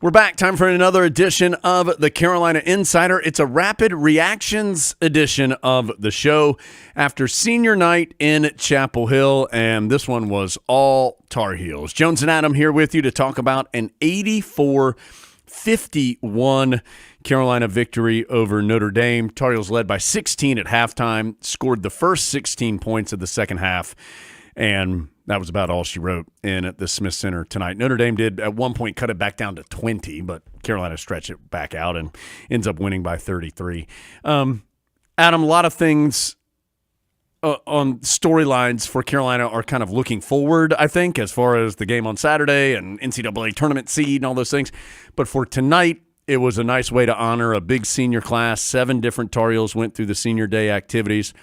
We're back. Time for another edition of the Carolina Insider. It's a rapid reactions edition of the show after senior night in Chapel Hill, and this one was all Tar Heels. Jones and Adam here with you to talk about an 84-51 Carolina victory over Notre Dame. Tar Heels led by 16 at halftime, scored the first 16 points of the second half, and that was about all she wrote in at the Smith Center tonight. Notre Dame did at one point cut it back down to 20, but Carolina stretched it back out and ends up winning by 33. Adam, a lot of things on storylines for Carolina are kind of looking forward, I think, as far as the game on Saturday and NCAA tournament seed and all those things. But for tonight, it was a nice way to honor a big senior class. 7 different Tar Heels went through the senior day activities.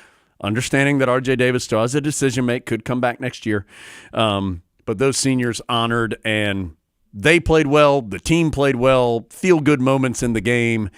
Understanding that R.J. Davis still has a decision to make, could come back next year. But those seniors honored, and they played well. The team played well. Feel-good moments in the game.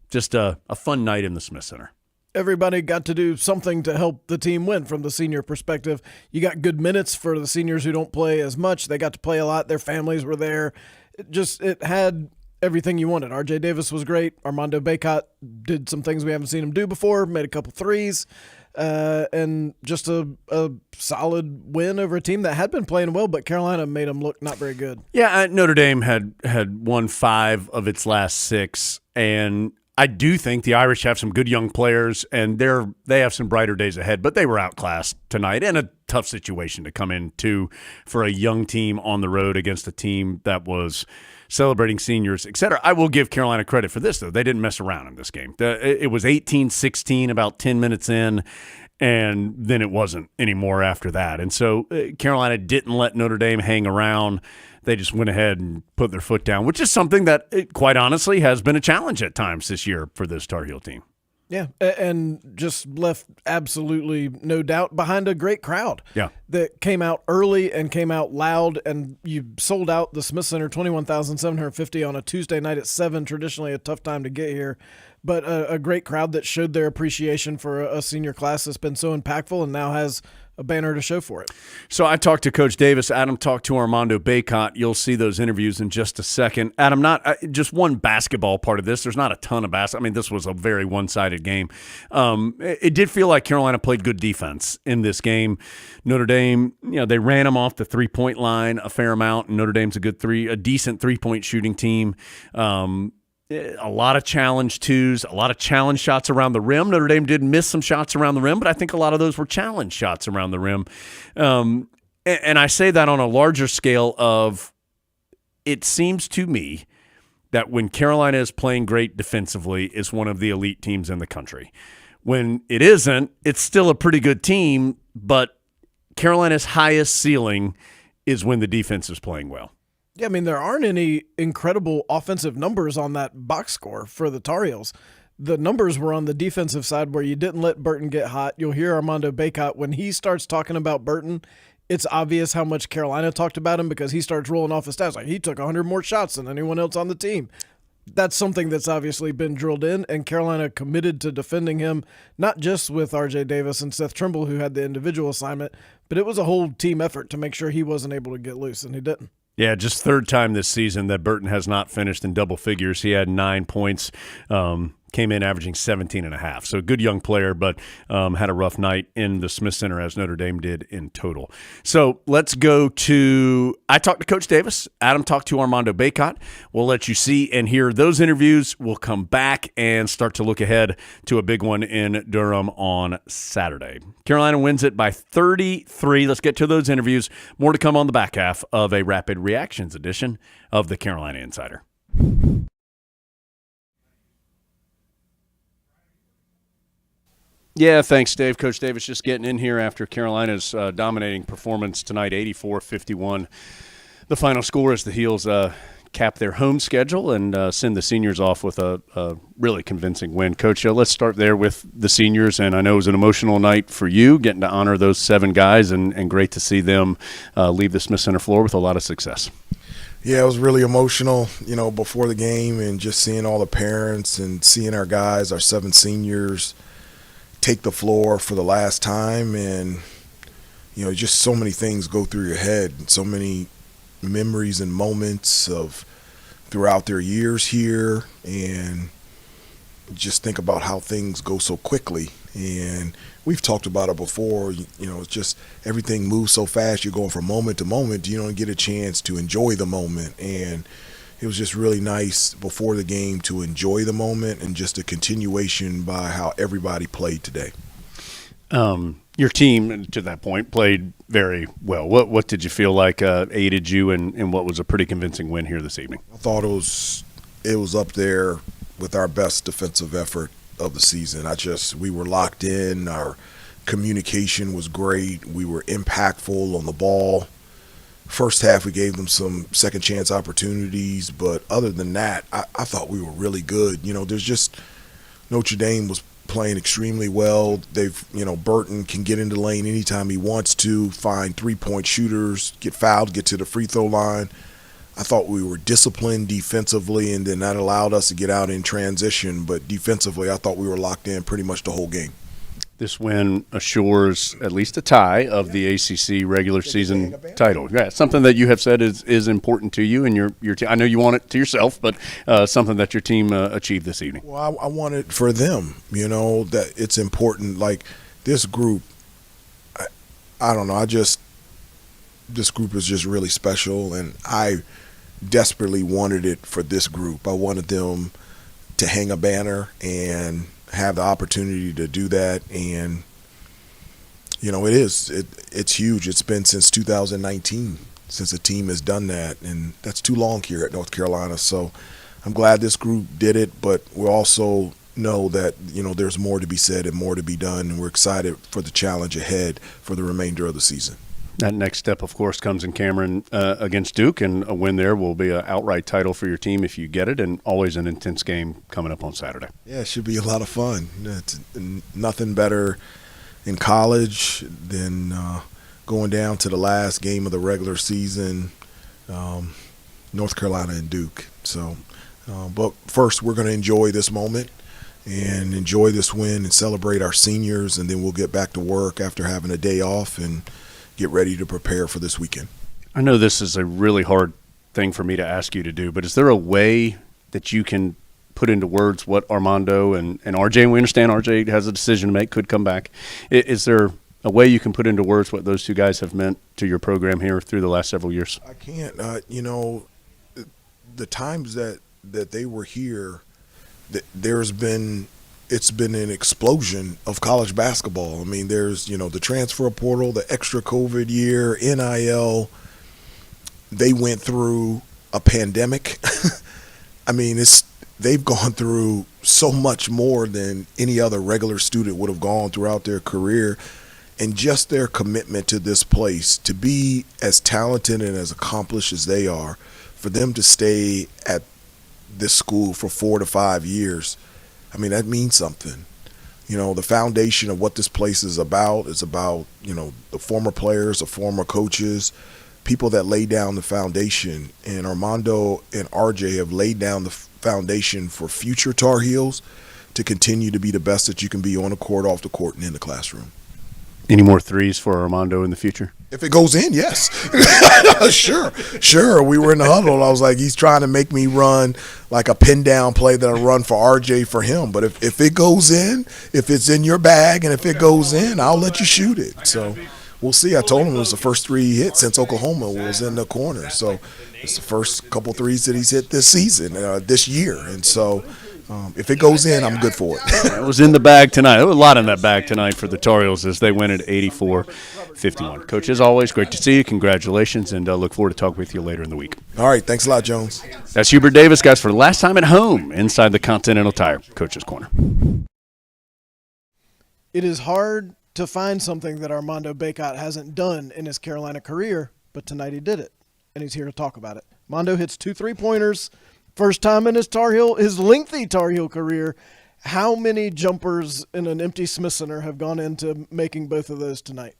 Just a fun night in the Smith Center. Everybody got to do something to help the team win from the senior perspective. You got good minutes for the seniors who don't play as much. They got to play a lot. Their families were there. It had everything you wanted. R.J. Davis was great. Armando Bacot did some things we haven't seen him do before, made a couple threes, and just a solid win over a team that had been playing well, but Carolina made them look not very good. Yeah, Notre Dame had won 5 of its last 6, and I do think the Irish have some good young players, and they have some brighter days ahead, but they were outclassed tonight, and a tough situation to come into for a young team on the road against a team that was celebrating seniors, etc. I will give Carolina credit for this, though. They didn't mess around in this game. It was 18-16 about 10 minutes in, and then it wasn't anymore after that. And so Carolina didn't let Notre Dame hang around. They just went ahead and put their foot down, which is something that, quite honestly, has been a challenge at times this year for this Tar Heel team. Yeah, and just left absolutely no doubt behind a great crowd. Yeah, that came out early and came out loud, and you sold out the Smith Center 21,750 on a Tuesday night at 7, traditionally a tough time to get here, but a great crowd that showed their appreciation for a senior class that's been so impactful and now has a banner to show for it. So I talked to Coach Davis. Adam talked to Armando Bacot. You'll see those interviews in just a second. Adam, not just one basketball part of this. There's not a ton of basketball. I mean, this was a very one-sided game. It did feel like Carolina played good defense in this game. Notre Dame, they ran them off the three-point line a fair amount, and Notre Dame's a decent three-point shooting team. A lot of challenge twos, a lot of challenge shots around the rim. Notre Dame did miss some shots around the rim, but I think a lot of those were challenge shots around the rim. And I say that on a larger scale of, it seems to me that when Carolina is playing great defensively, it's one of the elite teams in the country. When it isn't, it's still a pretty good team, but Carolina's highest ceiling is when the defense is playing well. Yeah, I mean, there aren't any incredible offensive numbers on that box score for the Tar Heels. The numbers were on the defensive side where you didn't let Burton get hot. You'll hear Armando Bacot, when he starts talking about Burton, it's obvious how much Carolina talked about him because he starts rolling off his stats. Like, he took 100 more shots than anyone else on the team. That's something that's obviously been drilled in, and Carolina committed to defending him, not just with R.J. Davis and Seth Trimble, who had the individual assignment, but it was a whole team effort to make sure he wasn't able to get loose, and he didn't. Yeah, just third time this season that Burton has not finished in double figures. He had 9 points, came in averaging 17.5. So good young player, but had a rough night in the Smith Center as Notre Dame did in total. So let's go to – I talked to Coach Davis. Adam talked to Armando Bacot. We'll let you see and hear those interviews. We'll come back and start to look ahead to a big one in Durham on Saturday. Carolina wins it by 33. Let's get to those interviews. More to come on the back half of a Rapid Reactions edition of the Carolina Insider. Yeah, thanks, Dave. Coach Davis just getting in here after Carolina's dominating performance tonight, 84-51. The final score as the Heels cap their home schedule and send the seniors off with a really convincing win. Coach, let's start there with the seniors, and I know it was an emotional night for you, getting to honor those 7 guys, and great to see them leave the Smith Center floor with a lot of success. Yeah, it was really emotional, before the game, and just seeing all the parents and seeing our guys, our 7 seniors, take the floor for the last time, and just so many things go through your head, so many memories and moments of throughout their years here, and just think about how things go so quickly. And we've talked about it before, it's just everything moves so fast. You're going from moment to moment. You don't get a chance to enjoy the moment. And it was just really nice before the game to enjoy the moment and just a continuation by how everybody played today. Your team, to that point, played very well. What did you feel like aided you in what was a pretty convincing win here this evening? I thought it was up there with our best defensive effort of the season. We were locked in. Our communication was great. We were impactful on the ball. First half, we gave them some second chance opportunities, but other than that, I thought we were really good. There's just Notre Dame was playing extremely well. Burton can get into the lane anytime he wants to, find three-point shooters, get fouled, get to the free throw line. I thought we were disciplined defensively, and then that allowed us to get out in transition. But defensively, I thought we were locked in pretty much the whole game. This win assures at least a tie of the ACC regular season title. Yeah, something that you have said is important to you and your team. I know you want it to yourself, but something that your team achieved this evening. Well, I want it for them. That it's important. Like this group, I don't know. This group is just really special, and I desperately wanted it for this group. I wanted them to hang a banner and have the opportunity to do that, and it's huge. It's been since 2019 since a team has done that, and that's too long here at North Carolina. So I'm glad this group did it, but we also know that there's more to be said and more to be done, and we're excited for the challenge ahead for the remainder of the season. That next step, of course, comes in Cameron against Duke, and a win there will be an outright title for your team if you get it, and always an intense game coming up on Saturday. Yeah, it should be a lot of fun. It's nothing better in college than going down to the last game of the regular season, North Carolina and Duke. So, but first we're going to enjoy this moment and enjoy this win and celebrate our seniors, and then we'll get back to work after having a day off and get ready to prepare for this weekend. I know this is a really hard thing for me to ask you to do, but is there a way that you can put into words what Armando and RJ, and we understand RJ has a decision to make, could come back. Is there a way you can put into words what those two guys have meant to your program here through the last several years? I can't. The times that they were here, it's been an explosion of college basketball. I mean, there's, the transfer portal, the extra COVID year, NIL. They went through a pandemic. I mean, they've gone through so much more than any other regular student would have gone throughout their career. And just their commitment to this place, to be as talented and as accomplished as they are, for them to stay at this school for 4 to 5 years, I mean, that means something. The foundation of what this place is about, the former players, the former coaches, people that lay down the foundation. And Armando and RJ have laid down the foundation for future Tar Heels to continue to be the best that you can be on the court, off the court, and in the classroom. Any more threes for Armando in the future? If it goes in, yes. Sure. We were in the huddle. I was like, he's trying to make me run like a pin down play that I run for RJ for him. But if it goes in, if it's in your bag and if it goes in, I'll let you shoot it. So we'll see. I told him it was the first three he hit since Oklahoma was in the corner. So it's the first couple threes that he's hit this season, this year. And so if it goes in, I'm good for it. It was in the bag tonight. There was a lot in that bag tonight for the Tar Heels as they win at 84-51. Coach, as always, great to see you. Congratulations, and look forward to talking with you later in the week. All right. Thanks a lot, Jones. That's Hubert Davis, guys, for the last time at home inside the Continental Tire Coach's Corner. It is hard to find something that Armando Bacot hasn't done in his Carolina career, but tonight he did it, and he's here to talk about it. Mondo hits 2 3-pointers. First time in his lengthy Tar Heel career. How many jumpers in an empty Smith Center have gone into making both of those tonight?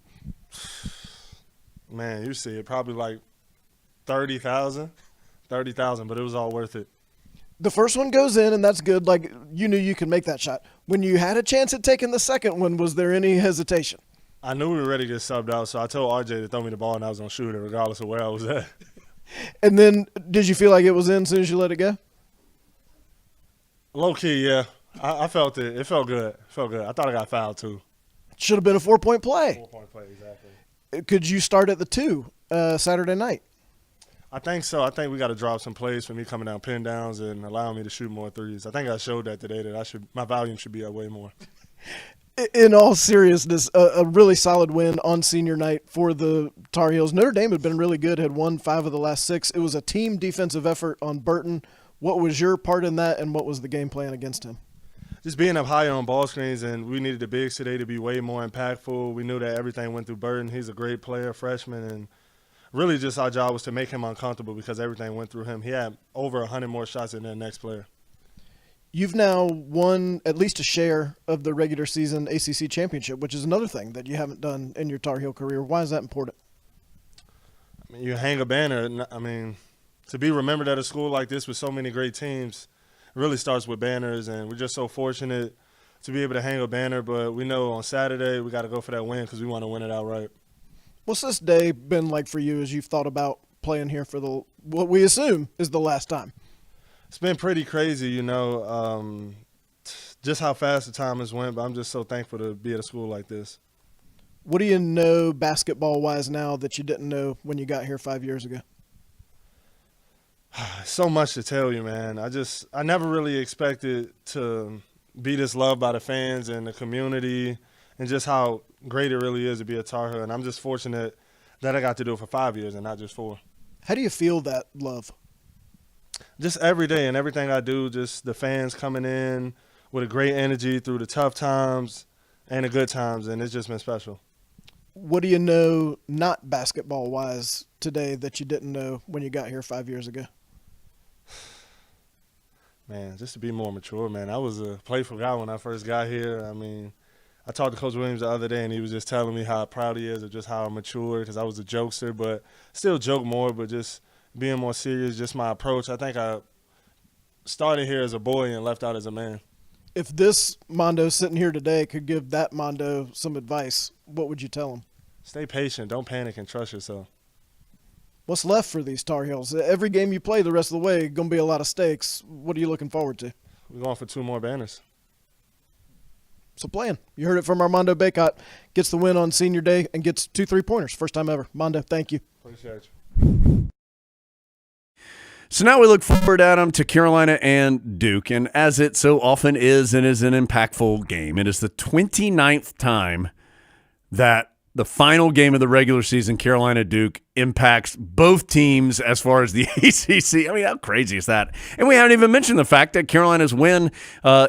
Man, you see it, probably like 30,000, but it was all worth it. The first one goes in, and that's good. Like, you knew you could make that shot. When you had a chance at taking the second one, was there any hesitation? I knew we were ready to get subbed out, so I told RJ to throw me the ball, and I was going to shoot it regardless of where I was at. And then did you feel like it was in as soon as you let it go? Low key, yeah. I felt it. It felt good. I thought I got fouled too. Should have been a 4-point play. 4-point play, exactly. Could you start at the 2 Saturday night? I think so. I think we got to drop some plays for me coming down pin downs and allowing me to shoot more threes. I think I showed that today that my volume should be up way more. In all seriousness, a really solid win on senior night for the Tar Heels. Notre Dame had been really good, had won 5 of the last 6. It was a team defensive effort on Burton. What was your part in that, and what was the game plan against him? Just being up higher on ball screens, and we needed the bigs today to be way more impactful. We knew that everything went through Burton. He's a great player, freshman, and really just our job was to make him uncomfortable because everything went through him. He had over 100 more shots than the next player. You've now won at least a share of the regular season ACC championship, which is another thing that you haven't done in your Tar Heel career. Why is that important? I mean, you hang a banner. I mean, to be remembered at a school like this with so many great teams really starts with banners, and we're just so fortunate to be able to hang a banner. But we know on Saturday we got to go for that win because we want to win it outright. What's this day been like for you as you've thought about playing here for what we assume is the last time? It's been pretty crazy, just how fast the time has went, but I'm just so thankful to be at a school like this. What do you know basketball-wise now that you didn't know when you got here 5 years ago? So much to tell you, man. I never really expected to be this loved by the fans and the community and just how great it really is to be a Tar Heel. And I'm just fortunate that I got to do it for 5 years and not just 4. How do you feel that love? Just every day and everything I do, just the fans coming in with a great energy through the tough times and the good times, and it's just been special. What do you know not basketball-wise today that you didn't know when you got here 5 years ago? Man, just to be more mature, man. I was a playful guy when I first got here. I mean, I talked to Coach Williams the other day, and he was just telling me how proud he is of just how I matured because I was a jokester, but still joke more, but just being more serious, just my approach. I think I started here as a boy and left out as a man. If this Mondo sitting here today could give that Mondo some advice, what would you tell him? Stay patient. Don't panic and trust yourself. What's left for these Tar Heels? Every game you play the rest of the way, going to be a lot of stakes. What are you looking forward to? We're going for 2 more banners. So playing. You heard it from Armando Bacot. Gets the win on senior day and gets 2 3-pointers. First time ever. Mondo, thank you. Appreciate you. So now we look forward, Adam, to Carolina and Duke. And as it so often is, it is an impactful game. It is the 29th time that the final game of the regular season, Carolina-Duke, impacts both teams as far as the ACC. I mean, how crazy is that? And we haven't even mentioned the fact that Carolina's win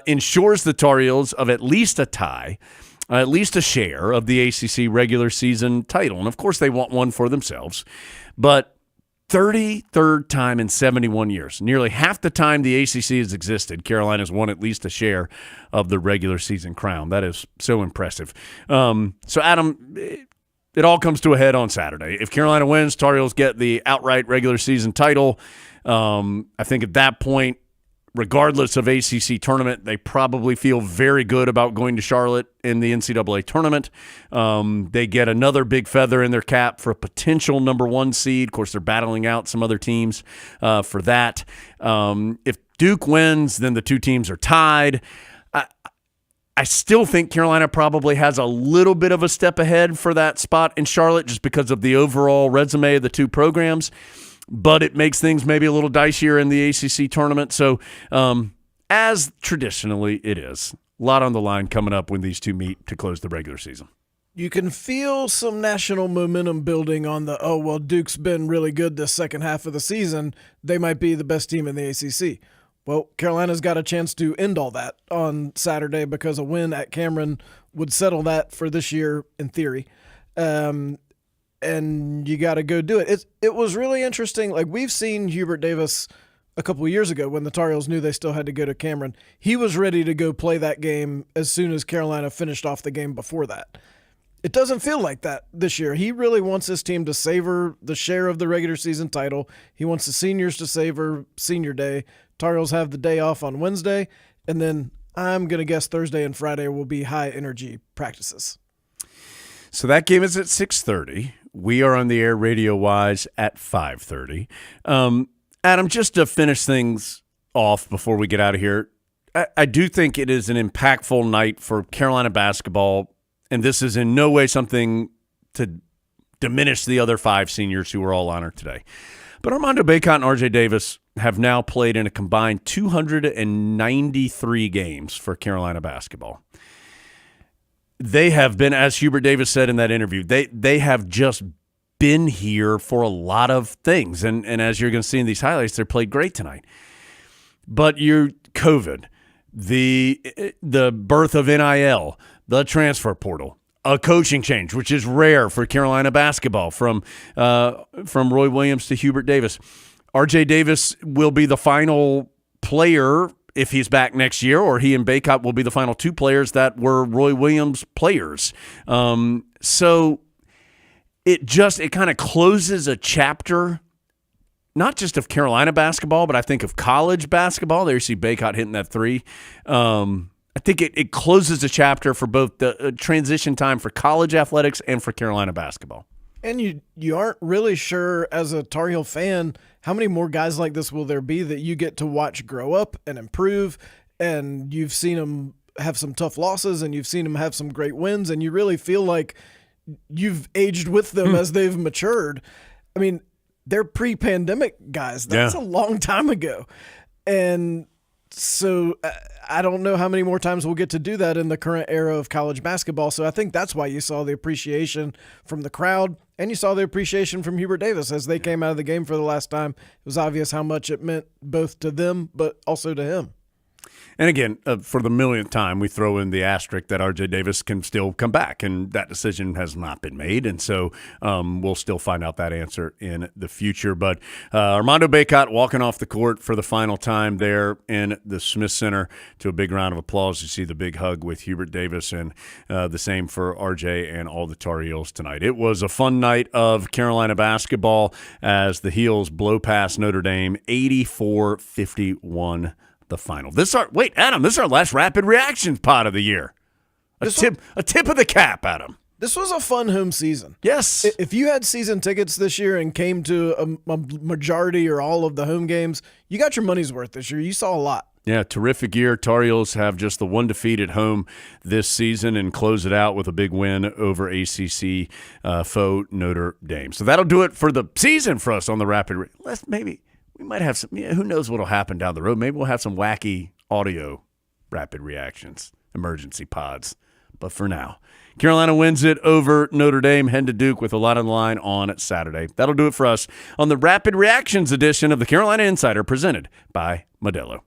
ensures the Tar Heels of at least a tie, at least a share of the ACC regular season title. And, of course, they want one for themselves. But 33rd time in 71 years. Nearly half the time the ACC has existed, Carolina's won at least a share of the regular season crown. That is so impressive. So, Adam, it all comes to a head on Saturday. If Carolina wins, Tar Heels get the outright regular season title. I think at that point, regardless of ACC tournament, they probably feel very good about going to Charlotte in the NCAA tournament. They get another big feather in their cap for a potential number 1 seed. Of course, they're battling out some other teams for that. If Duke wins, then the 2 teams are tied. I still think Carolina probably has a little bit of a step ahead for that spot in Charlotte just because of the overall resume of the 2 programs. But it makes things maybe a little dicier in the ACC tournament. So as traditionally it is, a lot on the line coming up when these 2 meet to close the regular season. You can feel some national momentum building on Duke's been really good this second half of the season. They might be the best team in the ACC. Well, Carolina's got a chance to end all that on Saturday because a win at Cameron would settle that for this year in theory. And you got to go do it. It was really interesting. Like, we've seen Hubert Davis a couple of years ago when the Tar Heels knew they still had to go to Cameron. He was ready to go play that game as soon as Carolina finished off the game before that. It doesn't feel like that this year. He really wants his team to savor the share of the regular season title. He wants the seniors to savor senior day. Tar Heels have the day off on Wednesday, and then I'm going to guess Thursday and Friday will be high-energy practices. So that game is at 6:30. We are on the air radio-wise at 5:30. Adam, just to finish things off before we get out of here, I do think it is an impactful night for Carolina basketball, and this is in no way something to diminish the other 5 seniors who were all honored today. But Armando Bacot and RJ Davis have now played in a combined 293 games for Carolina basketball. They have been, as Hubert Davis said in that interview, they have just been here for a lot of things. And as you're going to see in these highlights, they played great tonight. But COVID, the birth of NIL, the transfer portal, a coaching change, which is rare for Carolina basketball, from Roy Williams to Hubert Davis. RJ Davis will be the final player if he's back next year, or he and Bacot will be the final 2 players that were Roy Williams players. So it kind of closes a chapter, not just of Carolina basketball, but I think of college basketball. There you see Bacot hitting that 3. I think it closes a chapter for both the transition time for college athletics and for Carolina basketball. And you aren't really sure as a Tar Heel fan how many more guys like this will there be that you get to watch grow up and improve, and you've seen them have some tough losses and you've seen them have some great wins, and you really feel like you've aged with them as they've matured. I mean, they're pre-pandemic guys. That's a long time ago. And so I don't know how many more times we'll get to do that in the current era of college basketball. So I think that's why you saw the appreciation from the crowd, and you saw the appreciation from Hubert Davis as they came out of the game for the last time. It was obvious how much it meant both to them but also to him. And again, for the millionth time, we throw in the asterisk that RJ Davis can still come back, and that decision has not been made. And so we'll still find out that answer in the future. But Armando Bacot walking off the court for the final time there in the Smith Center to a big round of applause. You see the big hug with Hubert Davis, and the same for RJ and all the Tar Heels tonight. It was a fun night of Carolina basketball as the Heels blow past Notre Dame 84-51. The final. Adam, this is our last rapid reactions pod of the year. A tip of the cap, Adam. This was a fun home season. Yes. If you had season tickets this year and came to a majority or all of the home games, you got your money's worth this year. You saw a lot. Yeah, terrific year. Tar Heels have just the one defeat at home this season and close it out with a big win over ACC foe Notre Dame. So that'll do it for the season for us on the rapid. We might have some, who knows what will happen down the road. Maybe we'll have some wacky audio rapid reactions, emergency pods. But for now, Carolina wins it over Notre Dame, head to Duke with a lot on the line on Saturday. That'll do it for us on the Rapid Reactions edition of the Carolina Insider presented by Modelo.